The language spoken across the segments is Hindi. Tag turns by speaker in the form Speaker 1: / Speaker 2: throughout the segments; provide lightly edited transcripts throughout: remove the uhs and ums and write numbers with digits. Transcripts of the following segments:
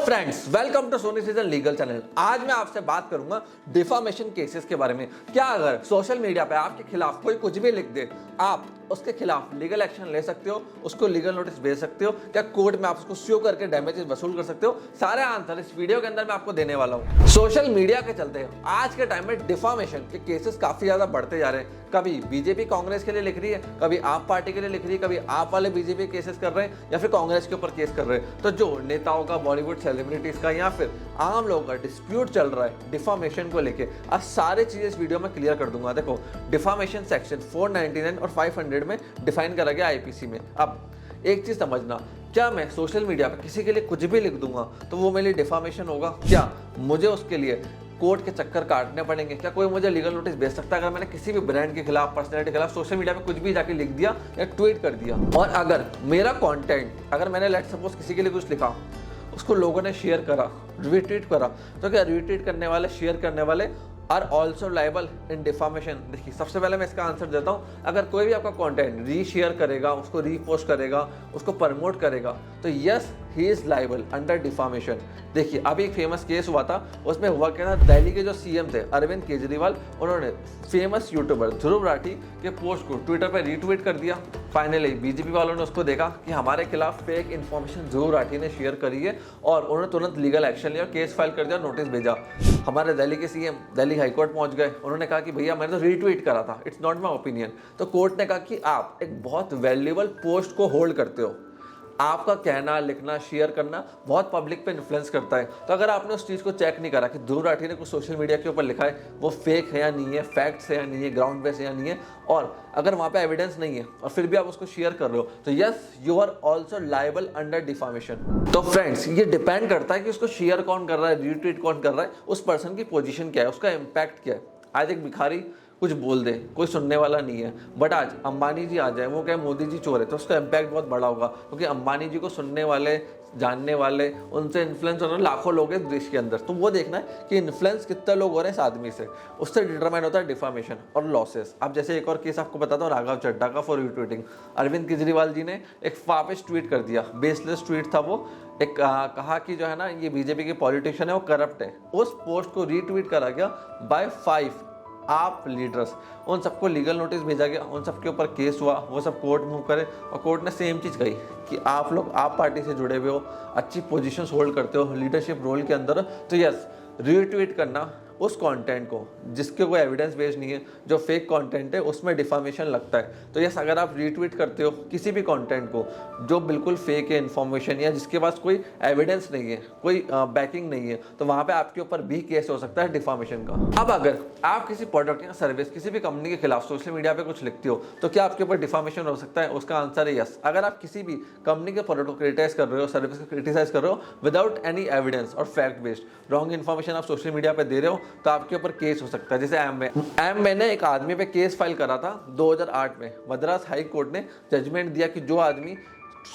Speaker 1: Friends, welcome to Sony season legal channel. आज मैं आपसे बात करूंगा डिफामेशन केसेस के बारे में। क्या अगर सोशल मीडिया पे आपके खिलाफ कोई कुछ भी लिख दे, आप उसके खिलाफ लीगल एक्शन ले सकते हो, उसको लीगल नोटिस भेज सकते हो, क्या कोर्ट में आप उसको स्यू करके डैमेजेस वसूल कर सकते हो? सारे आंसर इस वीडियो के अंदर मैं आपको देने वाला हूँ। सोशल मीडिया के चलते आज के टाइम में डिफामेशन के केसेस काफी ज्यादा बढ़ते जा रहे हैं। कभी बीजेपी कांग्रेस के लिए लिख रही है, कभी आप पार्टी के लिए लिख रही है, कभी आप वाले बीजेपी केसेस कर रहे हैं या फिर कांग्रेस के ऊपर केस कर रहे हैं। तो जो नेताओं का, बॉलीवुड सेलिब्रिटीज का या फिर आम लोगों का डिस्प्यूट चल रहा है डिफामेशन को लेके, आज सारी चीजें इस वीडियो में क्लियर कर दूंगा। देखो, डिफामेशन सेक्शन 499 और 500 में डिफाइन करा गया आईपीसी में। अब एक चीज समझना, क्या मैं सोशल मीडिया पे किसी के लिए कुछ भी लिख दूंगा तो वो मेरे लिए डिफामेशन होगा? क्या मुझे उसके लिए कोर्ट के चक्कर काटने पड़ेंगे? क्या कोई मुझे लीगल नोटिस भेज सकता है अगर मैंने किसी भी ब्रांड के खिलाफ, पर्सनैलिटी के खिलाफ सोशल मीडिया पे कुछ भी जाके लिख दिया या ट्वीट कर दिया? और अगर मेरा कंटेंट, अगर मैंने लेट सपोज किसी के लिए कुछ लिखा, उसको लोगों ने शेयर करा, रीट्वीट करा, तो क्या रीट्वीट करने वाले, शेयर करने वाले are also liable in defamation? देखिए, सबसे पहले मैं इसका आंसर देता हूँ। अगर कोई भी आपका कंटेंट रीशेयर करेगा, उसको रीपोस्ट करेगा, उसको प्रमोट करेगा, तो yes, he is liable under defamation. देखिए, अभी एक फेमस केस हुआ था, उसमें हुआ क्या था, दिल्ली के जो सीएम थे अरविंद केजरीवाल, उन्होंने फेमस यूट्यूबर ध्रुव राठी के पोस्ट को ट्विटर पर रीट्वीट कर दिया। फाइनली बीजेपी वालों ने उसको देखा कि हमारे खिलाफ फेक इन्फॉर्मेशन ध्रुव राठी ने शेयर करी है और उन्होंने तुरंत लीगल एक्शन लिया, केस फाइल कर दिया, नोटिस भेजा। हमारे दिल्ली के सीएम दिल्ली हाईकोर्ट पहुंच गए, उन्होंने कहा कि भैया मैंने तो रीट्वीट करा था, इट्स नॉट माय ओपिनियन। तो कोर्ट ने कहा कि आप एक बहुत वैल्यूएबल पोस्ट को होल्ड करते हो, आपका कहना, लिखना, शेयर करना बहुत पब्लिक पे इन्फ्लुएंस करता है। तो अगर आपने उस चीज़ को चेक नहीं करा कि ध्रुव राठी ने कुछ सोशल मीडिया के ऊपर लिखा है, वो फेक है या नहीं है, फैक्ट्स है या नहीं है, ग्राउंड बेस है या नहीं है, और अगर वहाँ पे एविडेंस नहीं है और फिर भी आप उसको शेयर कर रहे हो, तो yes, you are also liable under defamation. तो फ्रेंड्स, ये डिपेंड करता है कि उसको शेयर कौन कर रहा है, रीट्वीट कौन कर रहा है, उस पर्सन की पोजीशन क्या है, उसका इम्पैक्ट क्या है। आज एक भिखारी कुछ बोल दे, कोई सुनने वाला नहीं है, बट आज अंबानी जी आ जाए, वो कहे मोदी जी चोर है, तो उसका इम्पैक्ट बहुत बड़ा होगा, क्योंकि अंबानी जी को सुनने वाले, जानने वाले, उनसे इन्फ्लुएंस होने वाले लाखों लोग हैं देश के अंदर। तो वो देखना है कि इन्फ्लुएंस कितने लोग हो रहे हैं इस आदमी से, उससे डिटरमाइन होता है डिफामेशन और लॉसेस। अब जैसे एक और केस आपको बताता हूँ, राघव चड्ढा का फॉर रीट्वीटिंग। अरविंद केजरीवाल जी ने एक फापिश ट्वीट कर दिया, बेसलेस ट्वीट था वो। एक कहा कि जो है ना, ये बीजेपी के पॉलिटिशियन है, वो करप्ट है। उस पोस्ट को रीट्वीट करा गया बाय 5 आप लीडर्स, उन सबको लीगल नोटिस भेजा गया, उन सबके ऊपर केस हुआ, वो सब कोर्ट मूव करे और कोर्ट ने सेम चीज़ कही कि आप लोग आप पार्टी से जुड़े हुए हो, अच्छी पोजीशंस होल्ड करते हो, लीडरशिप रोल के अंदर, तो यस, रीट्वीट करना उस कंटेंट को जिसके कोई एविडेंस बेस नहीं है, जो फेक कंटेंट है, उसमें डिफामेशन लगता है। तो यस, अगर आप रीट्वीट करते हो किसी भी कंटेंट को जो बिल्कुल फेक है इन्फॉर्मेशन, या जिसके पास कोई एविडेंस नहीं है, कोई बैकिंग नहीं है, तो वहाँ पे आपके ऊपर भी केस हो सकता है डिफामेशन का। अब अगर आप किसी प्रोडक्ट या सर्विस, किसी भी कंपनी के खिलाफ सोशल मीडिया पे कुछ लिखते हो, तो क्या आपके ऊपर डिफामेशन हो सकता है? उसका आंसर है यस। अगर आप किसी भी कंपनी के प्रोडक्ट को क्रिटिसाइज कर रहे हो, सर्विस को क्रिटिसाइज कर रहे हो विदाउट एनी एविडेंस और फैक्ट बेस्ड रॉन्ग इन्फॉर्मेशन आप सोशल मीडिया पे दे रहे हो, तो आपके ऊपर केस हो सकता है। जैसे एमवे ने एक आदमी पे केस फाइल करा था 2008 में। मद्रास हाई कोर्ट ने जजमेंट दिया कि जो आदमी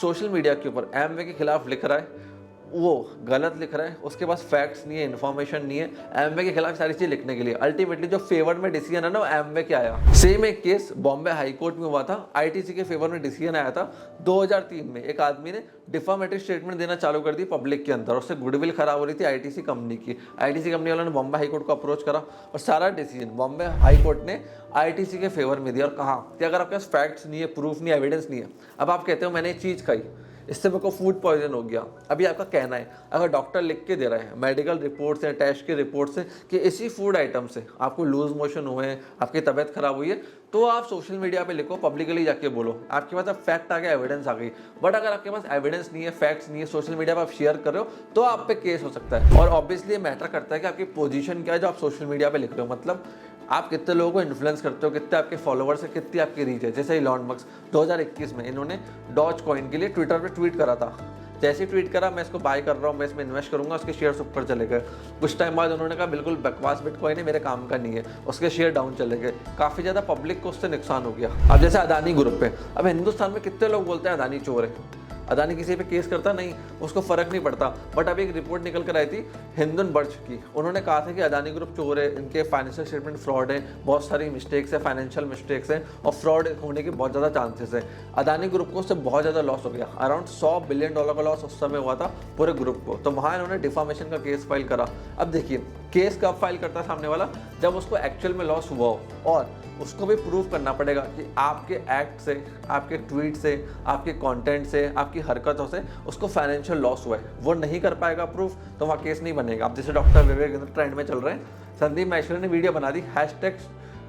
Speaker 1: सोशल मीडिया के ऊपर एमवे के खिलाफ लिख रहा है, वो गलत लिख रहा है, उसके पास फैक्ट्स नहीं है, इन्फॉर्मेशन नहीं है एमवे के खिलाफ सारी चीज लिखने के लिए। अल्टीमेटली जो फेवर में डिसीजन है ना, वो एमवे के आया। सेम एक केस बॉम्बे हाई कोर्ट में हुआ था, आईटीसी के फेवर में डिसीजन आया था 2003 में। एक आदमी ने डिफामेटरी स्टेटमेंट देना चालू कर दी पब्लिक के अंदर, उससे गुडविल खराब हो रही थी आईटीसी कंपनी की। आईटीसी कंपनी वालों ने बॉम्बे हाई कोर्ट को अप्रोच करा और सारा डिसीजन बॉम्बे हाई कोर्ट ने आईटीसी के फेवर में दिया और कहा कि अगर आपके पास फैक्ट्स नहीं है, प्रूफ नहीं है, एविडेंस नहीं है, अब आप कहते हो मैंने एक चीज खाई, इससे मेरे को फूड पॉइजन हो गया, अभी आपका कहना है, अगर डॉक्टर लिख के दे रहा है, मेडिकल रिपोर्ट से, टेस्ट के रिपोर्ट से, कि इसी फूड आइटम से आपको लूज मोशन हुए हैं, आपकी तबीयत खराब हुई है, तो आप सोशल मीडिया पे लिखो, पब्लिकली जाके बोलो, आपके पास अब फैक्ट आ गया, एविडेंस आ गई। बट अगर आपके पास एविडेंस नहीं है, फैक्ट्स नहीं है, सोशल मीडिया पर आप शेयर कर रहे हो, तो आप पे केस हो सकता है। और ऑब्वियसली ये मैटर करता है कि आपकी पोजीशन क्या है जो आप सोशल मीडिया पे लिख रहे हो, मतलब आप कितने लोगों को इन्फ्लुएंस करते हो, कितने आपके फॉलोअर्स है, कितनी आपकी रीच है। जैसे इलॉन मस्क 2021 में इन्होंने डॉज कॉइन के लिए ट्विटर पे ट्वीट करा था। जैसे ट्वीट करा, मैं इसको बाय कर रहा हूँ, मैं इसमें इन्वेस्ट करूंगा, उसके शेयर्स ऊपर चले गए। कुछ टाइम बाद उन्होंने कहा बिल्कुल बकवास बिटकॉइन है, मेरे काम का नहीं है, उसके शेयर डाउन चले गए। काफ़ी ज़्यादा पब्लिक को उससे नुकसान हो गया। अब जैसे अदानी ग्रुप पे, अब हिंदुस्तान में कितने लोग बोलते हैं अदानी चोर है, अदानी किसी पे केस करता नहीं, उसको फर्क नहीं पड़ता। बट अभी एक रिपोर्ट निकल कर आई थी हिंदुनबर्ग की, उन्होंने कहा था कि अदानी ग्रुप चोर है, इनके फाइनेंशियल स्टेटमेंट फ्रॉड है, बहुत सारी मिस्टेक्स है, फाइनेंशियल मिस्टेक्स है और फ्रॉड होने के बहुत ज़्यादा चांसेस है। अदानी ग्रुप को उससे बहुत ज़्यादा लॉस हो गया, अराउंड $100 बिलियन का लॉस उस समय हुआ था पूरे ग्रुप को। तो वहाँ इन्होंने डिफामेशन का केस फाइल करा। अब देखिए केस कब फाइल करता है सामने वाला, जब उसको एक्चुअल में लॉस हुआ हो और उसको भी प्रूव करना पड़ेगा कि आपके एक्ट से, आपके ट्वीट से, आपके कंटेंट से, आपकी हरकतों से उसको फाइनेंशियल लॉस हुआ है। वो नहीं कर पाएगा प्रूफ तो वहाँ केस नहीं बनेगा। अब जैसे डॉक्टर विवेक बिंद्रा ट्रेंड में चल रहे हैं, संदीप माहेश्वरी ने वीडियो बना दी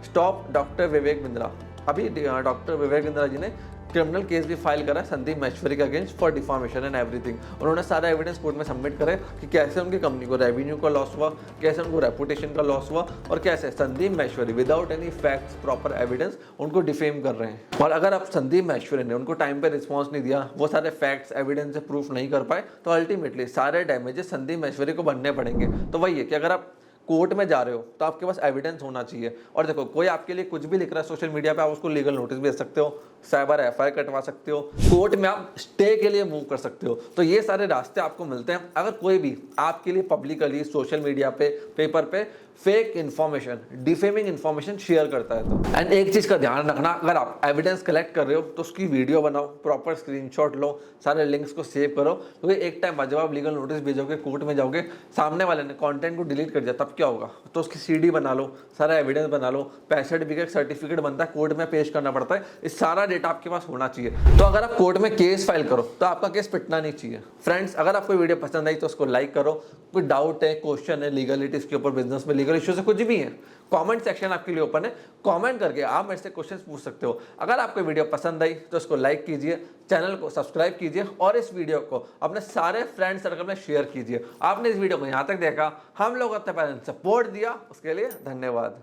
Speaker 1: #स्टॉप डॉक्टर विवेक बिंद्रा। अभी डॉक्टर विवेक बिंद्रा जी ने क्रिमिनल केस भी फाइल करा संदीप माहेश्वरी के against for deformation and everything. उन्होंने सारा एविडेंस कोर्ट में सबमिट करे कि कैसे उनकी कंपनी को रेवेन्यू का लॉस हुआ, कैसे उनको रेपुटेशन का लॉस हुआ और कैसे Sandeep Maheshwari without any facts proper evidence उनको डिफेम कर रहे हैं। और अगर आप संदीप माहेश्वरी ने उनको टाइम पे रिस्पॉन्स नहीं दिया, वो सारे फैक्ट्स एविडेंस से प्रूफ नहीं कर पाए, तो अल्टीमेटली सारे डैमेजेस संदीप माहेश्वरी को बनने पड़ेंगे। तो वही है कि अगर आप कोर्ट में जा रहे हो तो आपके पास एविडेंस होना चाहिए। और देखो कोई आपके लिए कुछ भी लिख रहा है सोशल मीडिया पे, आप उसको लीगल नोटिस भेज सकते हो, साइबर FIR कटवा सकते हो, कोर्ट में आप स्टे के लिए मूव कर सकते हो। तो ये सारे रास्ते आपको मिलते हैं अगर कोई भी आपके लिए पब्लिकली सोशल मीडिया पे, पेपर पे fake information, defaming information share करता है तो। एंड एक चीज का ध्यान रखना, अगर आप एविडेंस कलेक्ट कर रहे हो तो उसकी वीडियो बनाओ, प्रॉपर स्क्रीनशॉट लो, सारे लिंक्स को सेव करो, क्योंकि एक टाइम बाद जब आप लीगल नोटिस भेजोगे, कोर्ट में जाओगे, सामने वाले ने कंटेंट को डिलीट कर दिया, तब क्या होगा? तो उसकी CD बना लो, सारा एविडेंस बना लो, 65 सर्टिफिकेट बनता है, कोर्ट में पेश करना पड़ता है, इस सारा डेटा आपके पास होना चाहिए। तो अगर आप कोर्ट में केस फाइल करो तो आपका केस पिटना नहीं चाहिए। फ्रेंड्स, अगर आपको वीडियो पसंद आई तो उसको लाइक करो। कोई डाउट है, क्वेश्चन है लीगलिटीज के ऊपर, बिजनेस में लीगल इश्यूज है, कुछ भी है, कमेंट सेक्शन आपके लिए ओपन है, कमेंट करके आप मेरे से क्वेश्चंस पूछ सकते हो। अगर आपको वीडियो पसंद आई तो इसको लाइक कीजिए, चैनल को सब्सक्राइब कीजिए और इस वीडियो को अपने सारे फ्रेंड सर्कल में शेयर कीजिए। आपने इस वीडियो को यहाँ तक देखा, हम लोग अपने पैरेंट्स सपोर्ट दिया, उसके लिए धन्यवाद।